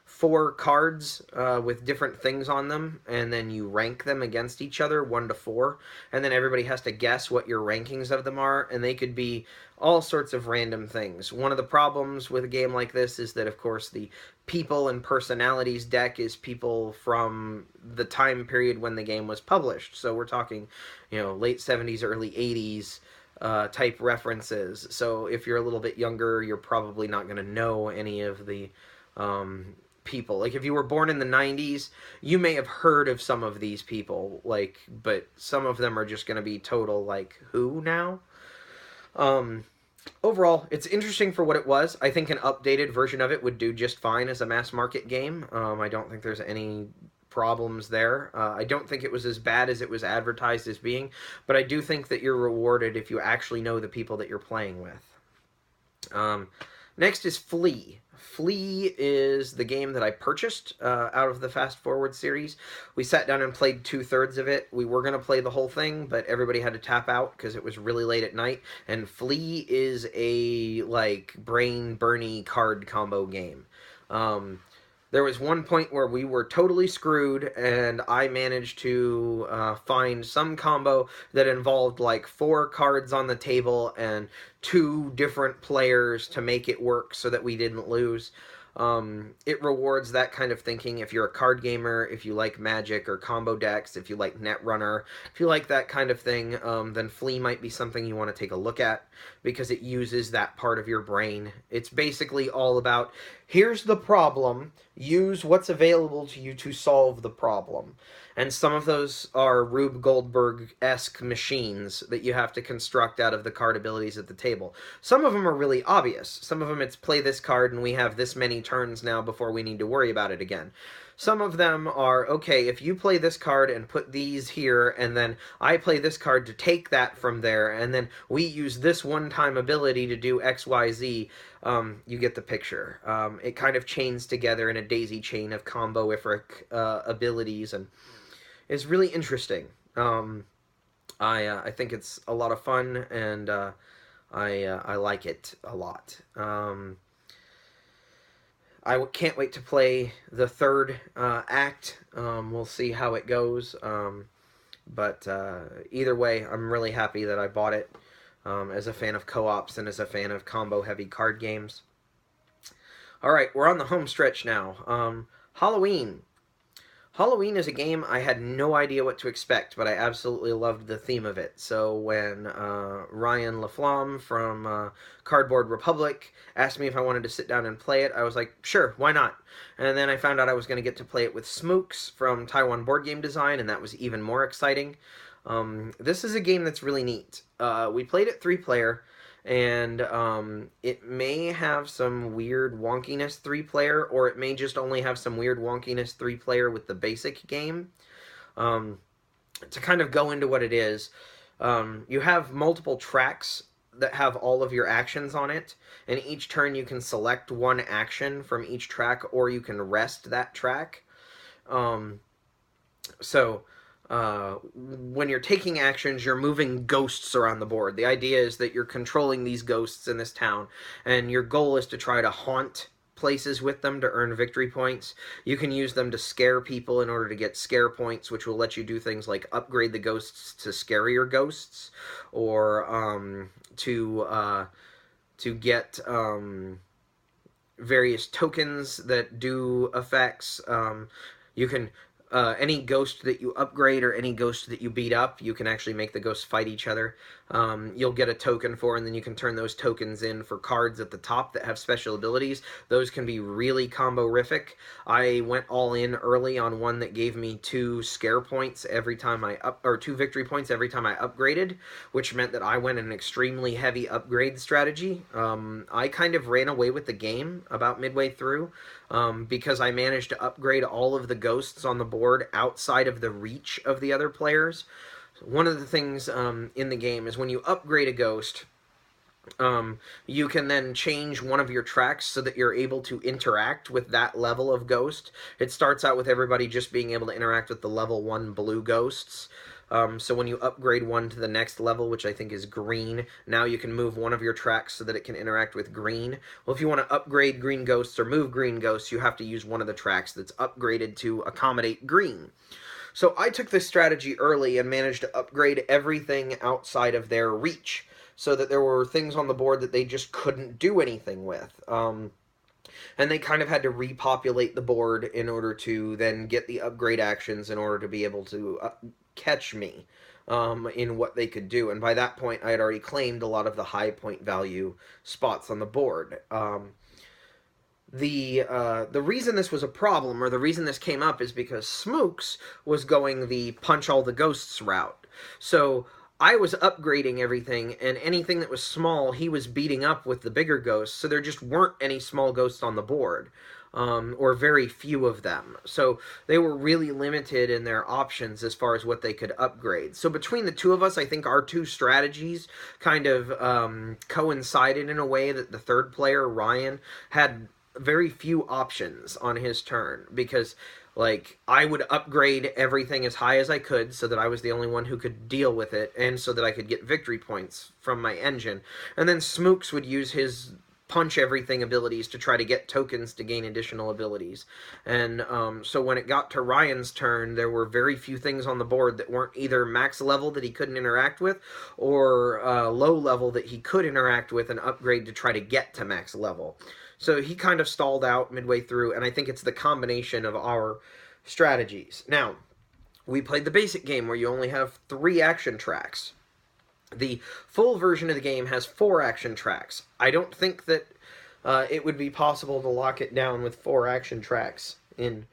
4 cards with different things on them, and then you rank them against each other, 1 to 4, and then everybody has to guess what your rankings of them are, and they could be all sorts of random things. One of the problems with a game like this is that, of course, the people and personalities deck is people from the time period when the game was published. So we're talking, you know, late 70s, early 80s type references. So if you're a little bit younger, you're probably not going to know any of the people. Like, if you were born in the 90s, you may have heard of some of these people, like, but some of them are just going to be total, like, who now? Overall, it's interesting for what it was. I think an updated version of it would do just fine as a mass market game. I don't think there's any problems there. I don't think it was as bad as it was advertised as being, but I do think that you're rewarded if you actually know the people that you're playing with. Next is Flee. Flee is the game that I purchased out of the Fast Forward series. We sat down and played 2/3 of it. We were going to play the whole thing, but everybody had to tap out because it was really late at night. And Flee is a, like, brain-burny card combo game. There was one point where we were totally screwed, and I managed to find some combo that involved like 4 cards on the table and 2 different players to make it work so that we didn't lose. It rewards that kind of thinking if you're a card gamer, if you like Magic or combo decks, if you like Netrunner, if you like that kind of thing, then Flee might be something you want to take a look at because it uses that part of your brain. It's basically all about, here's the problem, use what's available to you to solve the problem. And some of those are Rube Goldberg-esque machines that you have to construct out of the card abilities at the table. Some of them are really obvious. Some of them it's play this card and we have this many turns now before we need to worry about it again. Some of them are, okay, if you play this card and put these here, and then I play this card to take that from there, and then we use this one-time ability to do X, Y, Z, you get the picture. It kind of chains together in a daisy chain of combo-ifric abilities, and it's really interesting. I think it's a lot of fun, and I like it a lot. I can't wait to play the 3rd act. We'll see how it goes. But either way, I'm really happy that I bought it as a fan of co-ops and as a fan of combo-heavy card games. Alright, we're on the home stretch now. Halloween. Halloween is a game I had no idea what to expect, but I absolutely loved the theme of it. So when Ryan LaFlamme from Cardboard Republic asked me if I wanted to sit down and play it, I was like, sure, why not? And then I found out I was going to get to play it with Smooks from Taiwan Board Game Design, and that was even more exciting. This is a game that's really neat. We played it 3-player, and it may have some weird wonkiness 3-player, or it may just only have some weird wonkiness 3-player with the basic game. To kind of go into what it is, you have multiple tracks that have all of your actions on it, and each turn you can select one action from each track, or you can rest that track. when you're taking actions, you're moving ghosts around the board. The idea is that you're controlling these ghosts in this town, and your goal is to try to haunt places with them to earn victory points. You can use them to scare people in order to get scare points, which will let you do things like upgrade the ghosts to scarier ghosts, or to get various tokens that do effects. You can any ghost that you upgrade or any ghost that you beat up, you can actually make the ghosts fight each other. You'll get a token for, and then you can turn those tokens in for cards at the top that have special abilities. Those can be really combo-rific. I went all in early on one that gave me 2 scare points every time or 2 victory points every time I upgraded, which meant that I went an extremely heavy upgrade strategy. I kind of ran away with the game about midway through, because I managed to upgrade all of the ghosts on the board outside of the reach of the other players. One of the things in the game is when you upgrade a ghost, you can then change one of your tracks so that you're able to interact with that level of ghost. It starts out with everybody just being able to interact with the level 1 blue ghosts. So when you upgrade one to the next level, which I think is green, now you can move one of your tracks so that it can interact with green. Well, if you want to upgrade green ghosts or move green ghosts, you have to use one of the tracks that's upgraded to accommodate green. So I took this strategy early and managed to upgrade everything outside of their reach, so that there were things on the board that they just couldn't do anything with. And they kind of had to repopulate the board in order to then get the upgrade actions in order to be able to catch me in what they could do. And by that point, I had already claimed a lot of the high point value spots on the board. The reason this was a problem, or the reason this came up, is because Smooks was going the punch all the ghosts route. So I was upgrading everything, and anything that was small, he was beating up with the bigger ghosts, so there just weren't any small ghosts on the board, or very few of them. So they were really limited in their options as far as what they could upgrade. So between the two of us, I think our two strategies kind of coincided in a way that the third player, Ryan, had very few options on his turn, because like I would upgrade everything as high as I could so that I was the only one who could deal with it, and so that I could get victory points from my engine. And then Smooks would use his punch everything abilities to try to get tokens to gain additional abilities. And so when it got to Ryan's turn, there were very few things on the board that weren't either max level that he couldn't interact with, or low level that he could interact with and upgrade to try to get to max level. So he kind of stalled out midway through, and I think it's the combination of our strategies. Now, we played the basic game where you only have 3 action tracks. The full version of the game has 4 action tracks. I don't think that it would be possible to lock it down with 4 action tracks in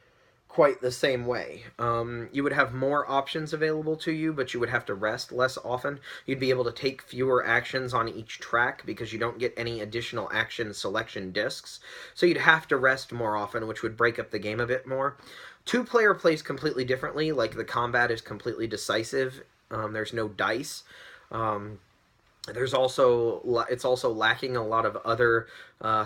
quite the same way. You would have more options available to you, but you would have to rest less often. You'd be able to take fewer actions on each track because you don't get any additional action selection discs. So you'd have to rest more often, which would break up the game a bit more. 2-player plays completely differently. Like, the combat is completely decisive. There's no dice. It's also lacking a lot of other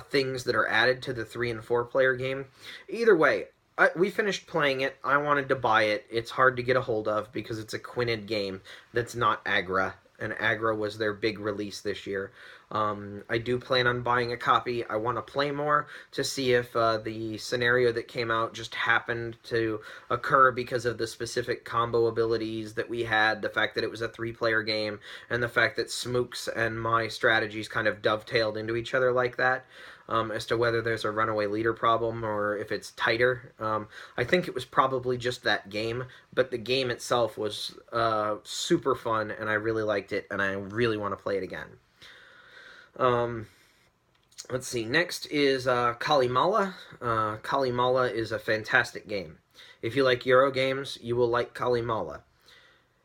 things that are added to the 3- and 4-player game. Either way, we finished playing it. I wanted to buy it. It's hard to get a hold of because it's a Quinted game that's not Agra, and Agra was their big release this year. I do plan on buying a copy. I want to play more to see if the scenario that came out just happened to occur because of the specific combo abilities that we had, the fact that it was a 3-player game, and the fact that Smooks and my strategies kind of dovetailed into each other like that. As to whether there's a runaway leader problem or if it's tighter. I think it was probably just that game, but the game itself was super fun, and I really liked it, and I really want to play it again. Let's see, next is Kalimala. Kalimala is a fantastic game. If you like Euro games, you will like Kalimala.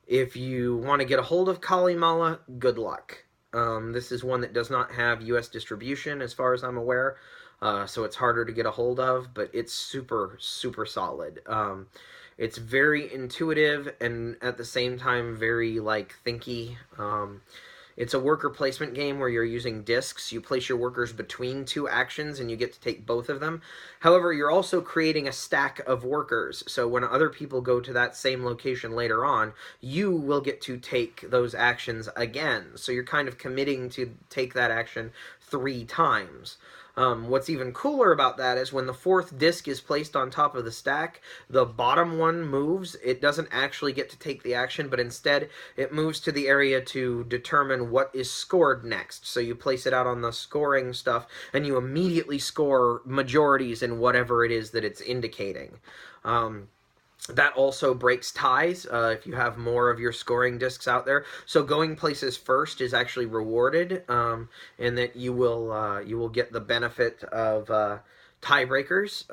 If you want to get a hold of Kalimala, good luck. This is one that does not have U.S. distribution, as far as I'm aware, so it's harder to get a hold of, but it's super, super solid. It's very intuitive, and at the same time, very, like, thinky. It's a worker placement game where you're using discs. You place your workers between two actions and you get to take both of them. However, you're also creating a stack of workers. So when other people go to that same location later on, you will get to take those actions again. So you're kind of committing to take that action 3 times. What's even cooler about that is when the 4th disc is placed on top of the stack, the bottom one moves. It doesn't actually get to take the action, but instead it moves to the area to determine what is scored next. So you place it out on the scoring stuff, and you immediately score majorities in whatever it is that it's indicating. That also breaks ties if you have more of your scoring discs out there. So going places first is actually rewarded, and that you will get the benefit of tiebreakers.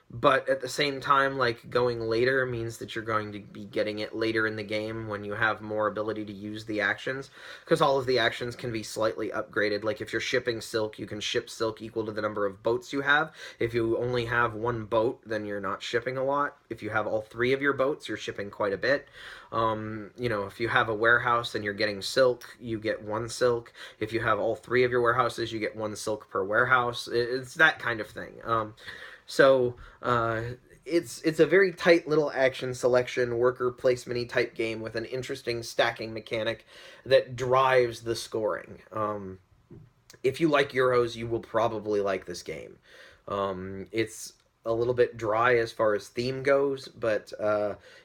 But at the same time, like, going later means that you're going to be getting it later in the game when you have more ability to use the actions, because all of the actions can be slightly upgraded. Like, if you're shipping silk, you can ship silk equal to the number of boats you have. If you only have 1 boat, then you're not shipping a lot. If you have all 3 of your boats, you're shipping quite a bit. You know, if you have a warehouse and you're getting silk, you get 1 silk. If you have all 3 of your warehouses, you get 1 silk per warehouse. It's that kind of thing. So it's a very tight little action selection, worker placement-y type game with an interesting stacking mechanic that drives the scoring. If you like Euros, you will probably like this game. It's a little bit dry as far as theme goes, but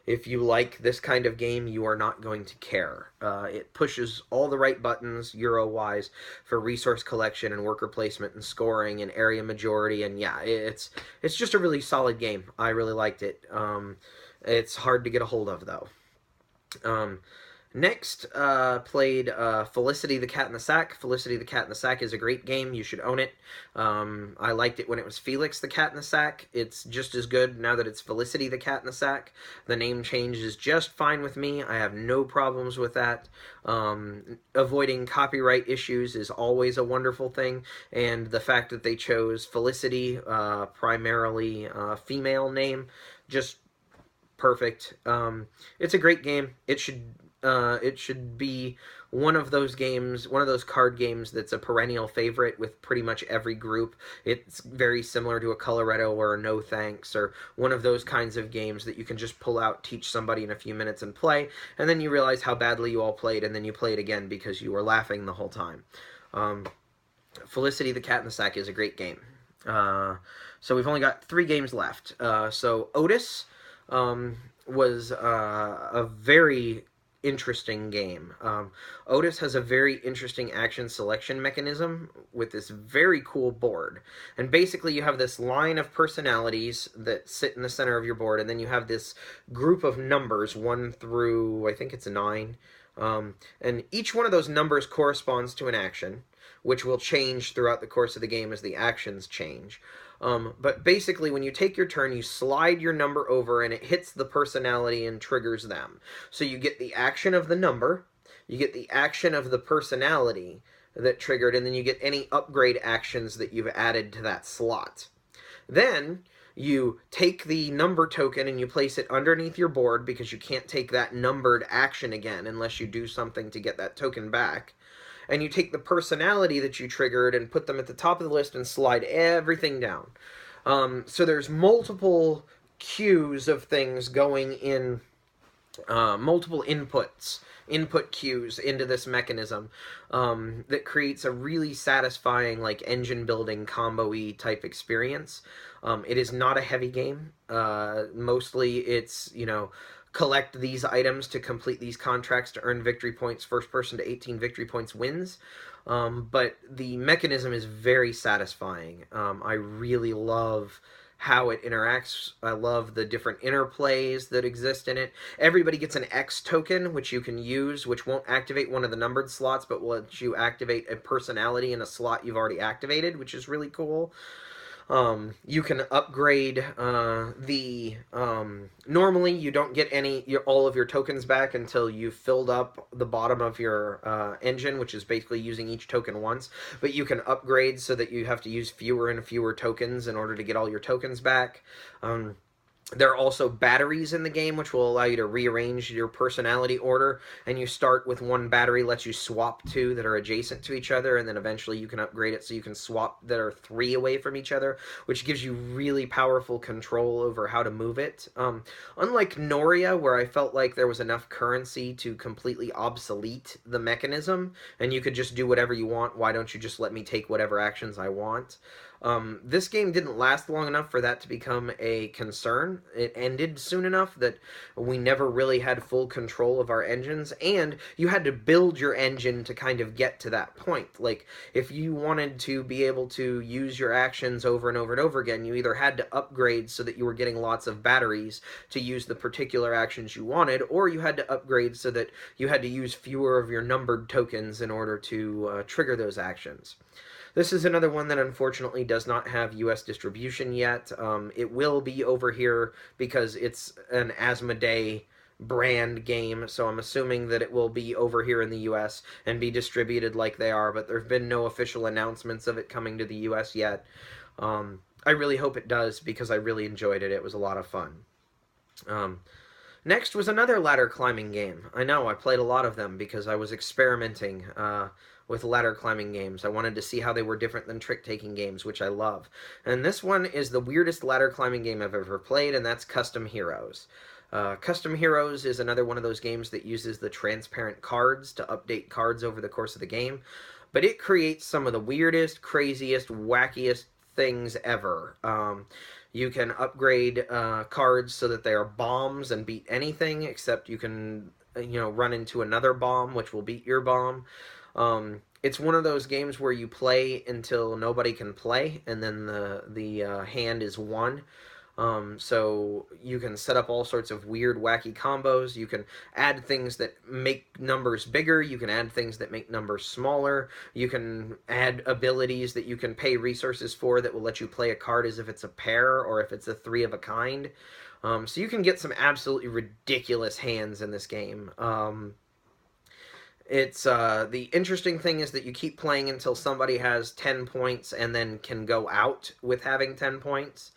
if you like this kind of game, you are not going to care. It pushes all the right buttons, Euro-wise, for resource collection and worker placement and scoring and area majority, and yeah, it's just a really solid game. I really liked it. It's hard to get a hold of, though. Next, played Felicity the Cat in the Sack. Felicity the Cat in the Sack is a great game. You should own it. I liked it when it was Felix the Cat in the Sack. It's just as good now that it's Felicity the Cat in the Sack. The name change is just fine with me. I have no problems with that. Avoiding copyright issues is always a wonderful thing, and the fact that they chose Felicity, primarily female name, just perfect. It's a great game. It should be one of those games, one of those card games that's a perennial favorite with pretty much every group. It's very similar to a Coloretto or a No Thanks, or one of those kinds of games that you can just pull out, teach somebody in a few minutes and play, and then you realize how badly you all played, and then you play it again because you were laughing the whole time. Felicity the Cat in the Sack is a great game. So we've only got 3 games left. So Otis was a very interesting game. Otis has a very interesting action selection mechanism with this very cool board. And basically you have this line of personalities that sit in the center of your board, and then you have this group of numbers, 1 through, I think it's 9. And each one of those numbers corresponds to an action, which will change throughout the course of the game as the actions change. But basically, when you take your turn, you slide your number over, and it hits the personality and triggers them. So you get the action of the number, you get the action of the personality that triggered, and then you get any upgrade actions that you've added to that slot. Then you take the number token and you place it underneath your board, because you can't take that numbered action again unless you do something to get that token back. And you take the personality that you triggered and put them at the top of the list and slide everything down. So there's multiple queues of things going in, multiple input queues into this mechanism, that creates a really satisfying, like, engine building combo-y type experience. It is not a heavy game. Mostly it's, you know, collect these items to complete these contracts to earn victory points. First person to 18 victory points wins. But the mechanism is very satisfying. I really love how it interacts. I love the different interplays that exist in it. Everybody gets an X token, which you can use, which won't activate one of the numbered slots, but will let you activate a personality in a slot you've already activated, which is really cool. You can upgrade normally you don't get all of your tokens back until you've filled up the bottom of your engine, which is basically using each token once, but you can upgrade so that you have to use fewer and fewer tokens in order to get all your tokens back. There are also batteries in the game, which will allow you to rearrange your personality order, and you start with one battery, lets you swap two that are adjacent to each other, and then eventually you can upgrade it so you can swap that are three away from each other, which gives you really powerful control over how to move it. Unlike Noria, where I felt like there was enough currency to completely obsolete the mechanism, and you could just do whatever you want, why don't you just let me take whatever actions I want? This game didn't last long enough for that to become a concern. It ended soon enough that we never really had full control of our engines, and you had to build your engine to kind of get to that point. Like, if you wanted to be able to use your actions over and over and over again, you either had to upgrade so that you were getting lots of batteries to use the particular actions you wanted, or you had to upgrade so that you had to use fewer of your numbered tokens in order to trigger those actions. This is another one that unfortunately does not have US distribution yet. It will be over here because it's an Asmodee brand game, so I'm assuming that it will be over here in the US and be distributed like they are, but there have been no official announcements of it coming to the US yet. I really hope it does because I really enjoyed it. It was a lot of fun. Next was another ladder climbing game. I know, I played a lot of them because I was experimenting with ladder climbing games. I wanted to see how they were different than trick-taking games, which I love. And this one is the weirdest ladder climbing game I've ever played, and that's Custom Heroes. Custom Heroes is another one of those games that uses the transparent cards to update cards over the course of the game, but it creates some of the weirdest, craziest, wackiest things ever. You can upgrade cards so that they are bombs and beat anything, except you can, run into another bomb, which will beat your bomb. It's one of those games where you play until nobody can play, and then the hand is won. So you can set up all sorts of weird, wacky combos. You can add things that make numbers bigger. You can add things that make numbers smaller. You can add abilities that you can pay resources for that will let you play a card as if it's a pair or if it's a three of a kind. So you can get some absolutely ridiculous hands in this game. It's the interesting thing is that you keep playing until somebody has 10 points and then can go out with having 10 points.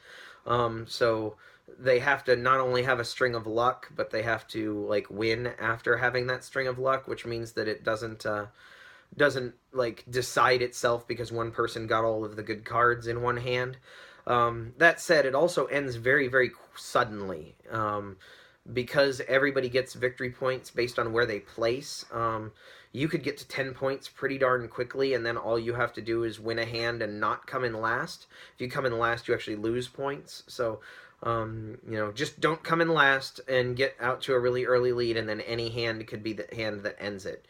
So they have to not only have a string of luck, but they have to like win after having that string of luck, which means that it doesn't like decide itself because one person got all of the good cards in one hand. That said, it also ends very, very suddenly. Because everybody gets victory points based on where they place, you could get to 10 points pretty darn quickly, and then all you have to do is win a hand and not come in last. If you come in last, you actually lose points. So, just don't come in last and get out to a really early lead, and then any hand could be the hand that ends it.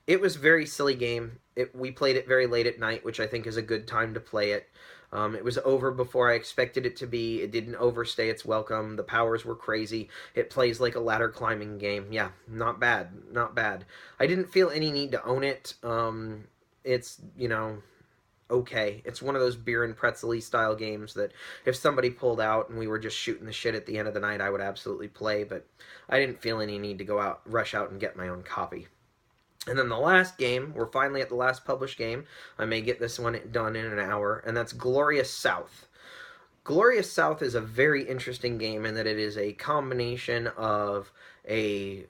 It was a very silly game. We played it very late at night, which I think is a good time to play it. It was over before I expected it to be. It didn't overstay its welcome. The powers were crazy. It plays like a ladder climbing game. Yeah, not bad. Not bad. I didn't feel any need to own it. It's, okay. It's one of those beer and pretzel style games that if somebody pulled out and we were just shooting the shit at the end of the night, I would absolutely play, but I didn't feel any need to rush out and get my own copy. And then the last game, we're finally at the last published game. I may get this one done in an hour, and that's Glorious South. Glorious South is a very interesting game in that it is a combination of a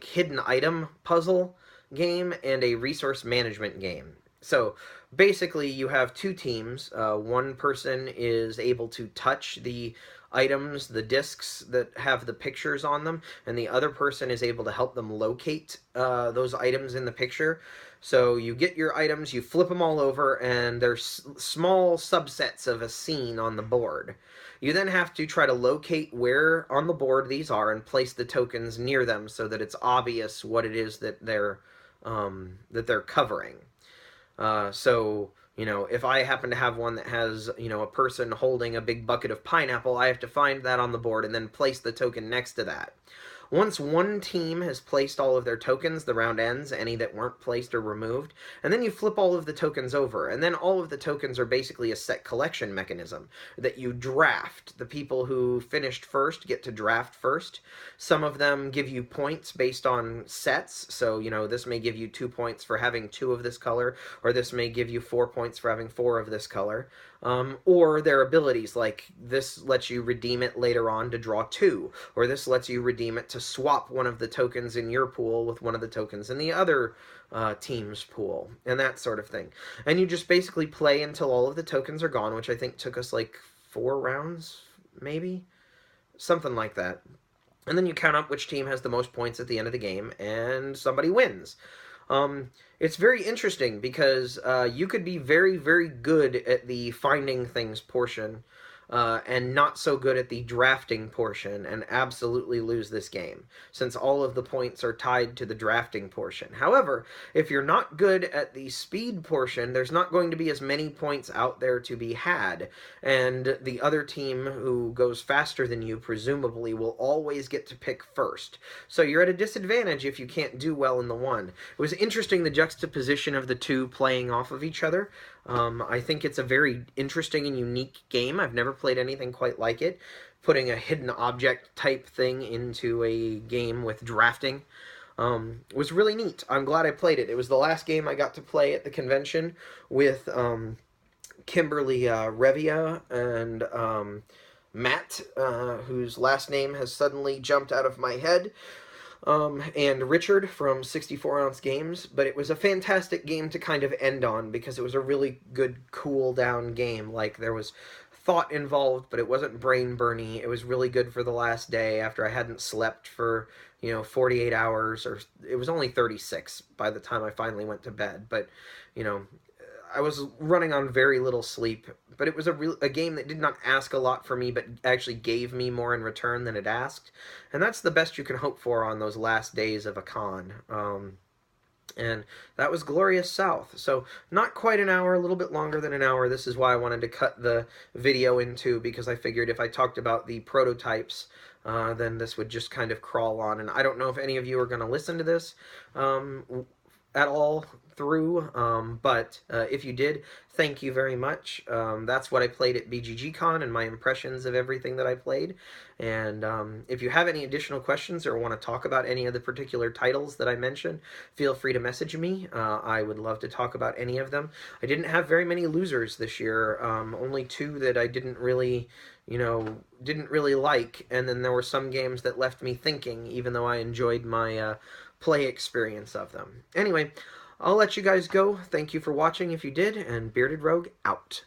hidden item puzzle game and a resource management game. So basically you have two teams. One person is able to touch the items, the discs that have the pictures on them, and the other person is able to help them locate those items in the picture. So you get your items, you flip them all over, and there's small subsets of a scene on the board. You then have to try to locate where on the board these are and place the tokens near them so that it's obvious what it is that they're covering. So, if I happen to have one that has, a person holding a big bucket of pineapple, I have to find that on the board and then place the token next to that. Once one team has placed all of their tokens, the round ends, any that weren't placed or removed, and then you flip all of the tokens over, and then all of the tokens are basically a set collection mechanism that you draft. The people who finished first get to draft first. Some of them give you points based on sets, so, this may give you 2 points for having 2 of this color, or this may give you 4 points for having 4 of this color. or their abilities, like this lets you redeem it later on to draw 2, or this lets you redeem it to swap one of the tokens in your pool with one of the tokens in the other team's pool, and that sort of thing. And you just basically play until all of the tokens are gone, which I think took us like 4 rounds, maybe? Something like that. And then you count up which team has the most points at the end of the game, and somebody wins. It's very interesting because you could be very, very good at the finding things portion and not so good at the drafting portion and absolutely lose this game, since all of the points are tied to the drafting portion. However, if you're not good at the speed portion, there's not going to be as many points out there to be had, and the other team who goes faster than you, presumably, will always get to pick first. So you're at a disadvantage if you can't do well in the one. It was interesting, the juxtaposition of the two playing off of each other. I think it's a very interesting and unique game. I've never played anything quite like it. Putting a hidden object type thing into a game with drafting was really neat. I'm glad I played it. It was the last game I got to play at the convention with Kimberly Revia and Matt, whose last name has suddenly jumped out of my head. And Richard from 64 Ounce Games, but it was a fantastic game to kind of end on because it was a really good cool down game. Like, there was thought involved, but it wasn't brain burny. It was really good for the last day after I hadn't slept for, 48 hours, or it was only 36 by the time I finally went to bed. But, I was running on very little sleep, but it was a game that did not ask a lot for me, but actually gave me more in return than it asked, and that's the best you can hope for on those last days of a con. And that was Glorious South. So not quite an hour, a little bit longer than an hour. This is why I wanted to cut the video in two, because I figured if I talked about the prototypes, then this would just kind of crawl on. And I don't know if any of you are going to listen to this at all through, but if you did, thank you very much. That's what I played at BGGCon and my impressions of everything that I played. And if you have any additional questions or want to talk about any of the particular titles that I mentioned, feel free to message me. I would love to talk about any of them. I didn't have very many losers this year, only 2 that I didn't really like, and then there were some games that left me thinking, even though I enjoyed my play experience of them. Anyway, I'll let you guys go. Thank you for watching if you did, and Bearded Rogue out.